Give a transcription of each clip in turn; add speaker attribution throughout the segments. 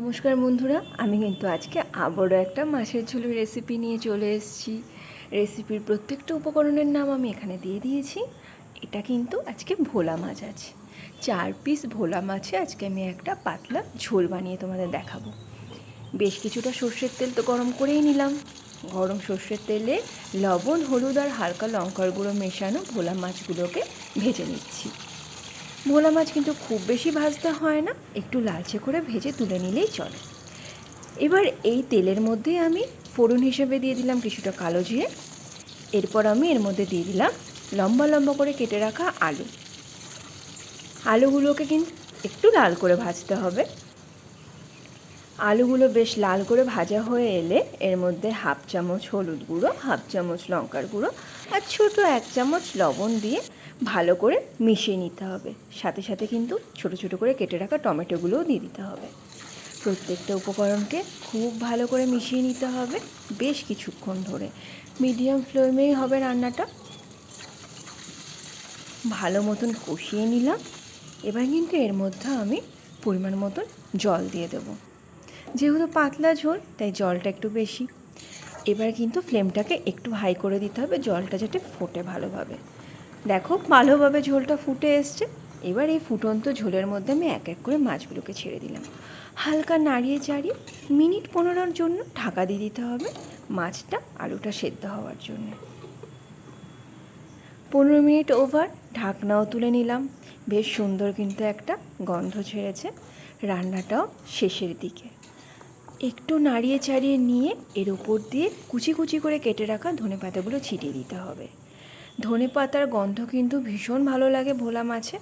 Speaker 1: নমস্কার বন্ধুরা, আমি কিন্তু আজকে আবারও একটা মাছের ঝোলের রেসিপি নিয়ে চলে এসেছি। রেসিপির প্রত্যেকটা উপকরণের নাম আমি এখানে দিয়ে দিয়েছি। এটা কিন্তু আজকে ভোলা মাছ আছে, 4 পিস ভোলা মাছে আজকে আমি একটা পাতলা ঝোল বানিয়ে তোমাদের দেখাবো। বেশ কিছুটা সর্ষের তেল তো গরম করেই নিলাম। গরম সর্ষের তেলে লবণ, হলুদ আর হালকা লঙ্কার গুঁড়ো মেশানো ভোলা মাছগুলোকে ভেজে নিচ্ছি। ভোলা মাছ কিন্তু খুব বেশি ভাজতে হয় না, একটু লালচে করে ভেজে তুলে নিলেই চলে। এবার এই তেলের মধ্যে আমি ফোড়ন হিসেবে দিয়ে দিলাম কিছুটা কালো জিরে। এরপর আমি এর মধ্যে দিয়ে দিলাম লম্বা লম্বা করে কেটে রাখা আলু। আলুগুলোকে কিন্তু একটু লাল করে ভাজতে হবে। আলুগুলো বেশ লাল করে ভাজা হয়ে এলে এর মধ্যে 1/2 চামচ হলুদ গুঁড়ো, 1/2 চামচ লঙ্কার গুঁড়ো আর ছোটো 1 চামচ লবণ দিয়ে ভালো করে মিশিয়ে নিতে হবে। সাথে সাথে কিন্তু ছোটো ছোটো করে কেটে রাখা টমেটোগুলোও দিয়ে দিতে হবে। প্রত্যেকটা উপকরণকে খুব ভালো করে মিশিয়ে নিতে হবে বেশ কিছুক্ষণ ধরে। মিডিয়াম ফ্লেমেই হবে রান্নাটা। ভালো মতন কষিয়ে নিলাম। এবার কিন্তু এর মধ্যে আমি পরিমাণ মতন জল দিয়ে দেবো। যেহেতু পাতলা ঝোল তাই জলটা একটু বেশি। এবার কিন্তু ফ্লেমটাকে একটু হাই করে দিতে হবে, জলটা যাতে ফোটে ভালোভাবে। দেখো ভালোভাবে ঝোলটা ফুটে এসছে। এবার এই ফুটন্ত ঝোলের মধ্যে আমি এক এক করে মাছগুলোকে ছেড়ে দিলাম। হালকা নাড়িয়ে চাড়িয়ে মিনিট 15-র জন্য ঢাকা দিয়ে দিতে হবে মাছটা আলুটা সেদ্ধ হওয়ার জন্য। 15 মিনিট ওভার, ঢাকনাও তুলে নিলাম। বেশ সুন্দর কিন্তু একটা গন্ধ ছেড়েছে। রান্নাটাও শেষের দিকে। একটু নাড়িয়ে চাড়িয়ে নিয়ে এর উপর দিয়ে কুচি কুচি করে কেটে রাখা ধনেপাতাগুলো ছিটিয়ে দিতে হবে। ধনেপাতার গন্ধ কিন্তু ভীষণ ভালো লাগে ভোলা মাছে।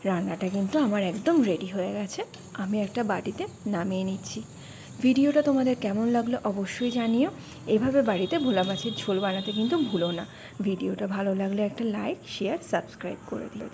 Speaker 1: রান্নাটা কিন্তু আমার একদম রেডি হয়ে গেছে। আমি একটা বাটিতে নামিয়ে নিচ্ছি। ভিডিওটা তোমাদের কেমন লাগলো অবশ্যই জানিও। এভাবে বাড়িতে ভোলা মাছের ঝোল বানাতে কিন্তু ভুলো না। ভিডিওটা ভালো লাগলে একটা লাইক, শেয়ার, সাবস্ক্রাইব করে দিও।